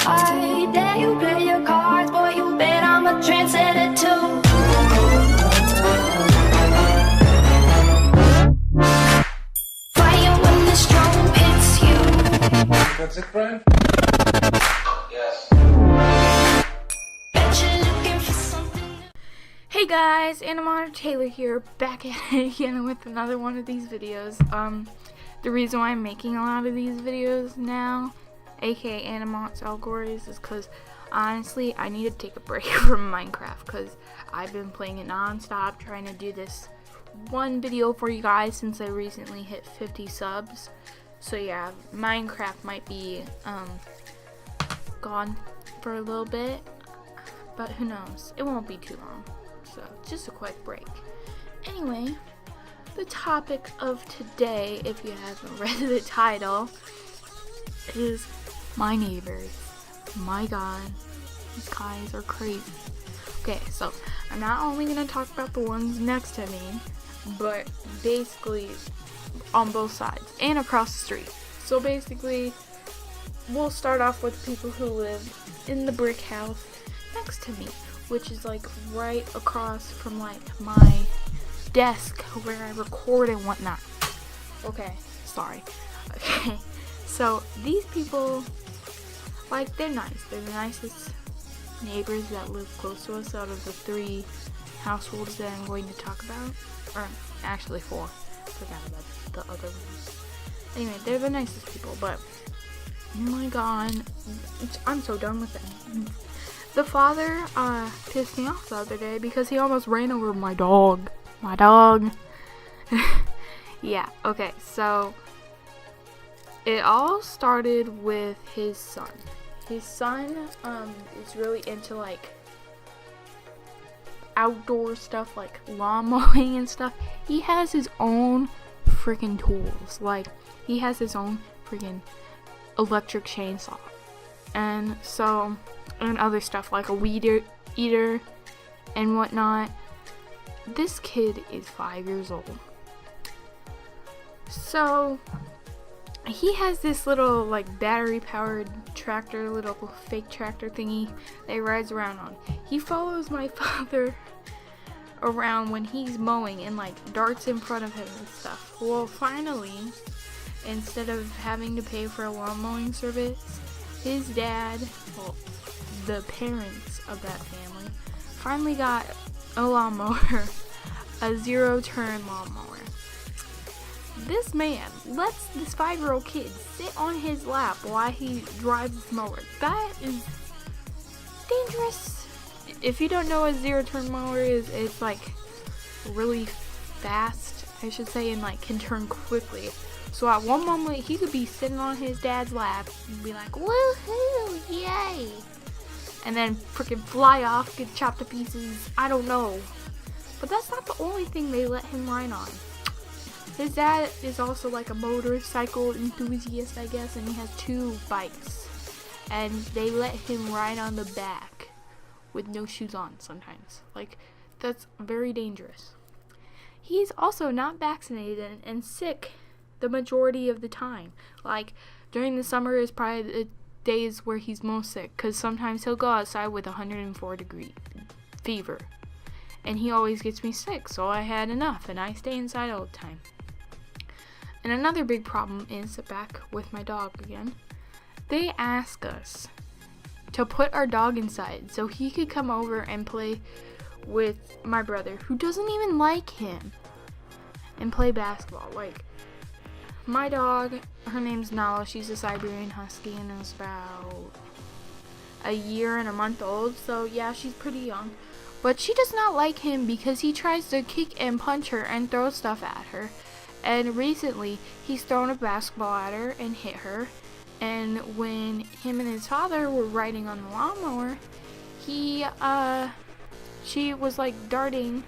I dare you play your cards, boy, you bet I'm a trendsetter too. Fire when the strobe hits you. That's it, Brian? Yes. Bet you're looking for something new. Hey guys, Animaut Taylor here, back at it again with another one of these videos. The reason why I'm making a lot of these videos now, aka Animaut's Allegories, is because honestly I need to take a break from Minecraft because I've been playing it non-stop, trying to do this one video for you guys since I recently hit 50 subs. So yeah, Minecraft might be gone for a little bit, but who knows, it won't be too long. So just a quick break. Anyway, the topic of today, if you haven't read the title, is my neighbors. My god, these guys are crazy. Okay, so I'm not only going to talk about the ones next to me, but basically on both sides and across the street. So basically, we'll start off with people who live in the brick house next to me, which is like right across from like my desk where I record and whatnot. Okay, sorry. Okay, so these people, like, they're nice. They're the nicest neighbors that live close to us out of the 3 households that I'm going to talk about. Or actually 4. Forgot about the other ones. Anyway, they're the nicest people, but oh my god, I'm so done with them. The father pissed me off the other day because he almost ran over my dog. My dog. Yeah, okay, so it all started with his son. His son is really into like outdoor stuff, like lawn mowing and stuff. He has his own freaking tools. Like, he has his own freaking electric chainsaw. And so, and other stuff like a weed eater and whatnot. This kid is 5 years old. So he has this little like battery powered tractor, little fake tractor thingy that he rides around on. He follows my father around when he's mowing and like darts in front of him and stuff. Well, finally, instead of having to pay for a lawn mowing service, his dad, well, the parents of that family, finally got a lawnmower, a 0-turn lawnmower. This man lets this 5-year-old kid sit on his lap while he drives his mower. That is dangerous. If you don't know what a 0-turn mower is, it's like really fast, I should say, and like can turn quickly. So at one moment he could be sitting on his dad's lap and be like, woohoo, yay! And then freaking fly off, get chopped to pieces, I don't know. But that's not the only thing they let him ride on. His dad is also like a motorcycle enthusiast, I guess, and he has 2 bikes. And they let him ride on the back with no shoes on sometimes. Like, that's very dangerous. He's also not vaccinated and sick the majority of the time. Like, during the summer is probably the days where he's most sick, because sometimes he'll go outside with 104-degree fever. And he always gets me sick, so I had enough, and I stay inside all the time. And another big problem is, back with my dog again, they ask us to put our dog inside so he could come over and play with my brother, who doesn't even like him, and play basketball. Like, my dog, her name's Nala, she's a Siberian Husky and is about a year and a month old, so yeah, she's pretty young. But she does not like him because he tries to kick and punch her and throw stuff at her. And recently, he's thrown a basketball at her and hit her. And when him and his father were riding on the lawnmower, she was like darting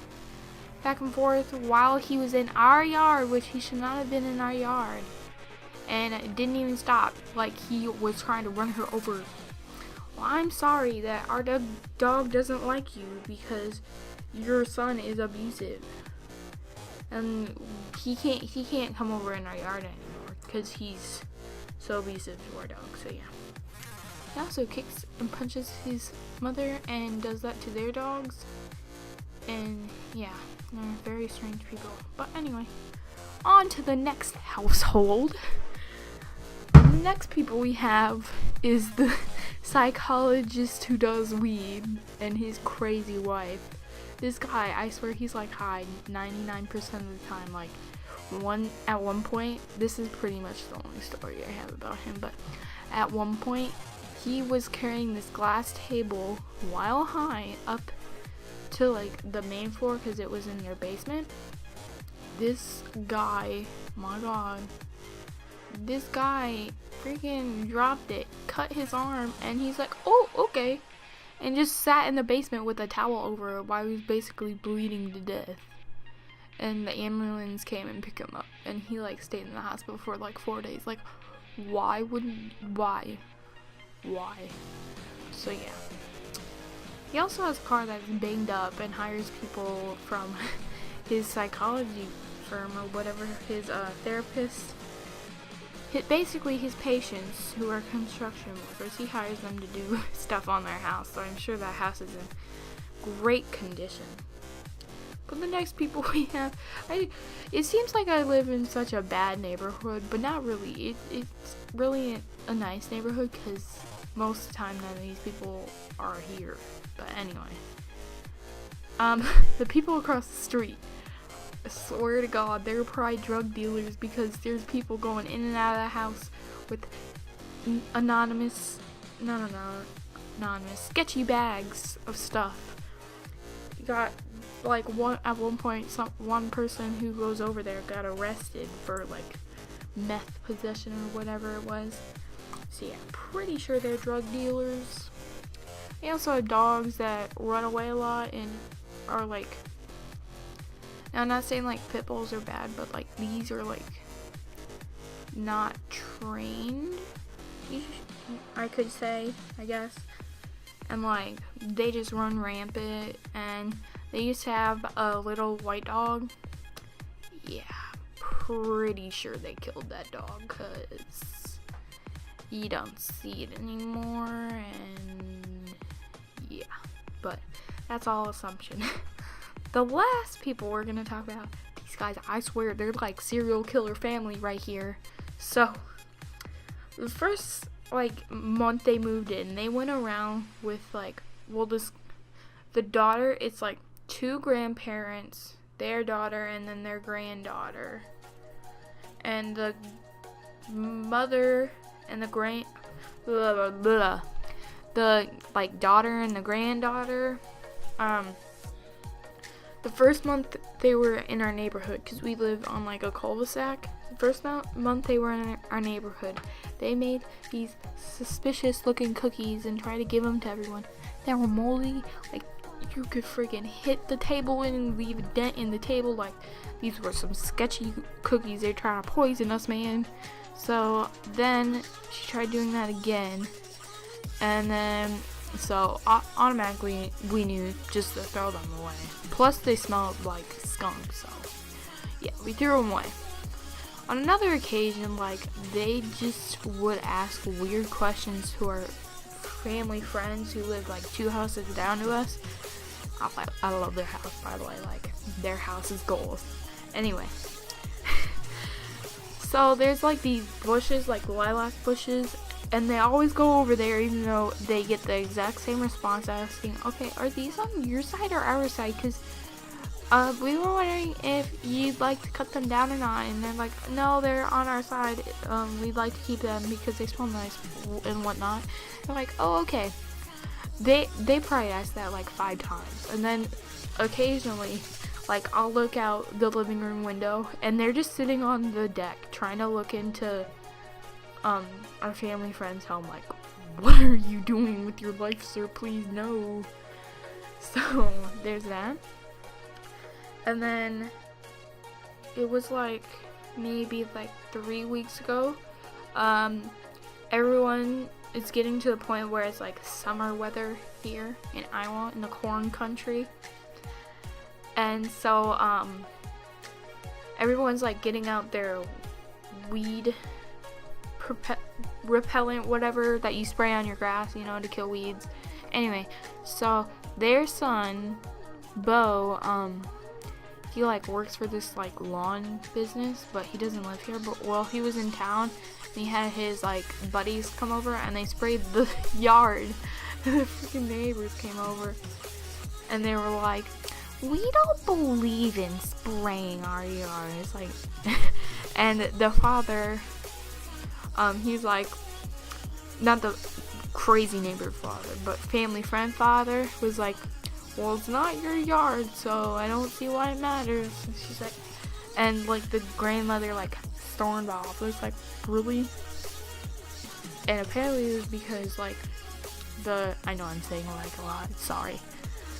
back and forth while he was in our yard, which he should not have been in our yard. And it didn't even stop, like he was trying to run her over. Well, I'm sorry that our dog doesn't like you because your son is abusive. And he can't come over in our yard anymore because he's so abusive to our dog. So yeah. He also kicks and punches his mother and does that to their dogs. And yeah, they're very strange people. But anyway, on to the next household. The next people we have is the psychologist who does weed and his crazy wife. This guy, I swear he's like high 99% of the time. Like at one point, this is pretty much the only story I have about him, but at one point he was carrying this glass table while high up to like the main floor because it was in their basement. This guy, my god, this guy freaking dropped it, cut his arm, and he's like, oh, okay, and just sat in the basement with a towel over it while he was basically bleeding to death. And the ambulance came and picked him up, and he like stayed in the hospital for like 4 days. Like, why? So yeah. He also has a car that's banged up and hires people from his psychology firm or whatever, his therapist. Basically his patients who are construction workers, he hires them to do stuff on their house, so I'm sure that house is in great condition. But the next people we have, it seems like I live in such a bad neighborhood, but not really. It's really a nice neighborhood because most of the time none of these people are here. But anyway, the people across the street, I swear to God, they're probably drug dealers because there's people going in and out of the house with anonymous, sketchy bags of stuff. You got like at one point, one person who goes over there got arrested for like meth possession or whatever it was. So yeah, pretty sure they're drug dealers. They also have dogs that run away a lot and are like, now I'm not saying like pit bulls are bad, but like these are like not trained, I could say, I guess. And like they just run rampant, and they used to have a little white dog. Yeah, pretty sure they killed that dog because you don't see it anymore, and yeah, but that's all assumption. The last people we're gonna talk about, these guys, I swear, they're like serial killer family right here. So, the first like month they moved in, they went around with like, well, the daughter, it's like 2 grandparents, their daughter, and then their granddaughter. And the mother and the the like daughter and the granddaughter, the first month they were in our neighborhood because we live on like a cul-de-sac. The first month they were in our neighborhood, they made these suspicious looking cookies and tried to give them to everyone. They were moldy, like you could freaking hit the table and leave a dent in the table. Like, these were some sketchy cookies. They're trying to poison us, man. So then she tried doing that again, and then so automatically we knew just to throw them away. Plus they smelled like skunk, so yeah, we threw them away. On another occasion, like, they just would ask weird questions to our family friends who live like 2 houses down to us. I love their house, by the way. Like, their house is gold. Anyway, so there's like these bushes, like lilac bushes, and they always go over there even though they get the exact same response asking, okay, are these on your side or our side? Because we were wondering if you'd like to cut them down or not. And they're like, no, they're on our side. We'd like to keep them because they smell nice and whatnot. They're like, oh, okay. They probably asked that like 5 times. And then occasionally, like, I'll look out the living room window and they're just sitting on the deck trying to look into our family friend's home. Like, what are you doing with your life, sir? Please, no. So there's that. And then it was like maybe like 3 weeks ago. Everyone is getting to the point where it's like summer weather here in Iowa, in the corn country. And so everyone's like getting out their weed repellent, whatever, that you spray on your grass, you know, to kill weeds. Anyway, so their son, Bo, he like works for this like lawn business, but he doesn't live here. But well, he was in town and he had his like buddies come over and they sprayed the yard. And the freaking neighbors came over and they were like, we don't believe in spraying our yards, like. And the father, he's like, not the crazy neighbor father, but family friend father, was like, well, it's not your yard, so I don't see why it matters. And she's like, and like the grandmother like stormed off. It was like, really? And apparently it was because like I know I'm saying like a lot, sorry.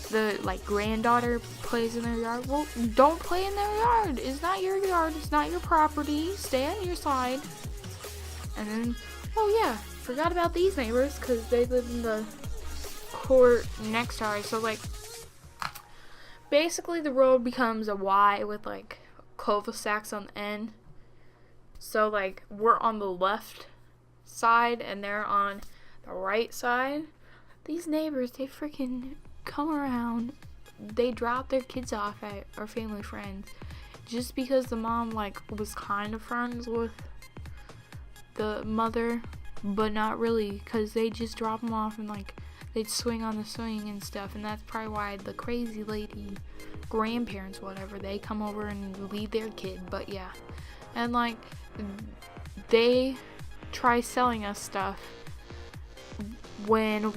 The like granddaughter plays in their yard. Well, don't play in their yard. It's not your yard. It's not your property. Stay on your side. And then, oh yeah, forgot about these neighbors because they live in the court next to ours. So like, basically the road becomes a Y with like cul-de-sacs on the end. So like we're on the left side and they're on the right side. These neighbors, they freaking come around, they drop their kids off at our family friends just because the mom like was kind of friends with the mother, but not really, because they just drop them off and like they'd swing on the swing and stuff. And that's probably why the crazy lady grandparents, whatever, they come over and leave their kid. But yeah, and like they try selling us stuff when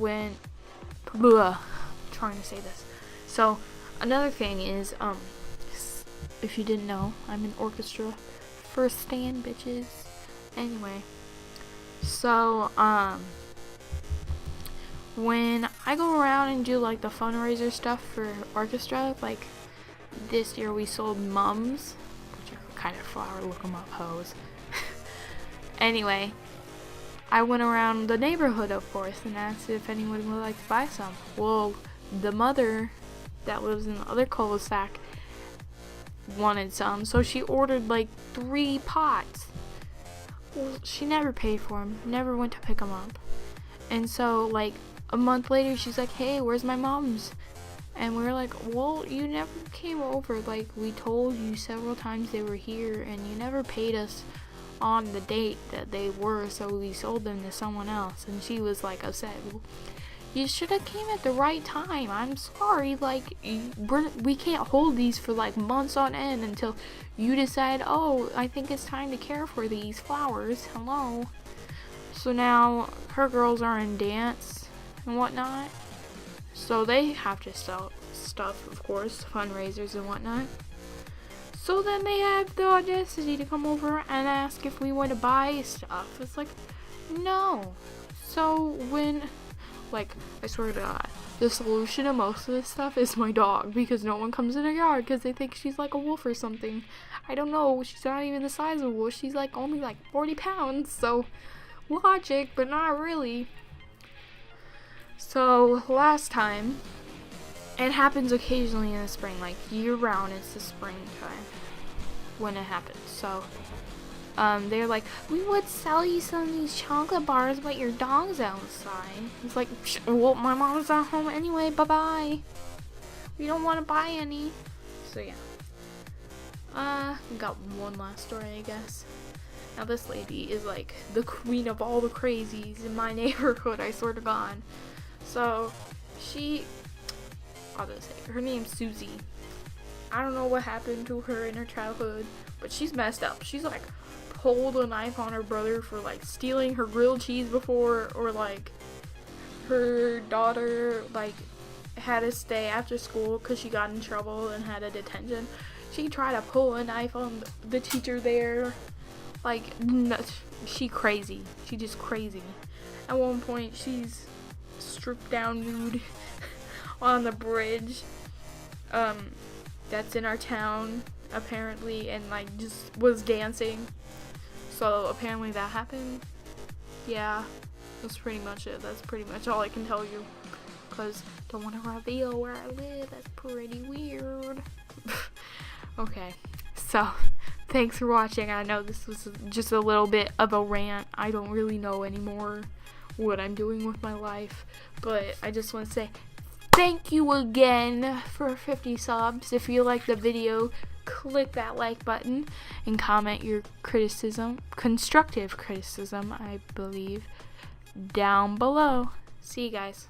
trying to say this. So another thing is, if you didn't know, I'm in orchestra for Stan, bitches. Anyway, so when I go around and do like the fundraiser stuff for orchestra, like this year we sold mums, which are kind of flower, look 'em up hoes. Anyway, I went around the neighborhood, of course, and asked if anyone would like to buy some. Well, the mother that lives in the other cul-de-sac wanted some, so she ordered like 3 pots. Well, she never paid for them, never went to pick them up. And so like a month later, she's like, hey, where's my mums? And we were like, well, you never came over. Like, we told you several times they were here, and you never paid us on the date that they were, so we sold them to someone else. And she was like upset. Well, you should have came at the right time. I'm sorry, like we can't hold these for like months on end until you decide, oh, I think it's time to care for these flowers. Hello. So now her girls are in dance and whatnot, so they have to sell stuff, of course, fundraisers and whatnot. So then they have the audacity to come over and ask if we want to buy stuff. It's like, no. So when, like, I swear to God, the solution to most of this stuff is my dog, because no one comes in her yard because they think she's like a wolf or something. I don't know. She's not even the size of a wolf. She's like only like 40 pounds. So logic, but not really. So last time, it happens occasionally in the spring, like year round. It's the springtime when it happens. So they're like, we would sell you some of these chocolate bars, but your dog's outside. It's like, well, my mom's at home anyway, bye-bye. We don't want to buy any. So yeah. Got one last story, I guess. Now this lady is like the queen of all the crazies in my neighborhood, I swear to God. So I'll just say, her name's Susie. I don't know what happened to her in her childhood, but she's messed up. She's like pulled a knife on her brother for like stealing her grilled cheese before, or like her daughter like had to stay after school because she got in trouble and had a detention. She tried to pull a knife on the teacher there. Like, no, she crazy. She just crazy. At one point, she's stripped down nude on the bridge that's in our town, apparently, and like just was dancing. So apparently that happened. Yeah, that's pretty much it. That's pretty much all I can tell you, because don't want to reveal where I live. That's pretty weird. Okay, so Thanks for watching. I know this was just a little bit of a rant. I don't really know anymore what I'm doing with my life, but I just want to say thank you again for 50 subs. If you like the video, click that like button and comment your criticism, constructive criticism, I believe, down below. See you guys.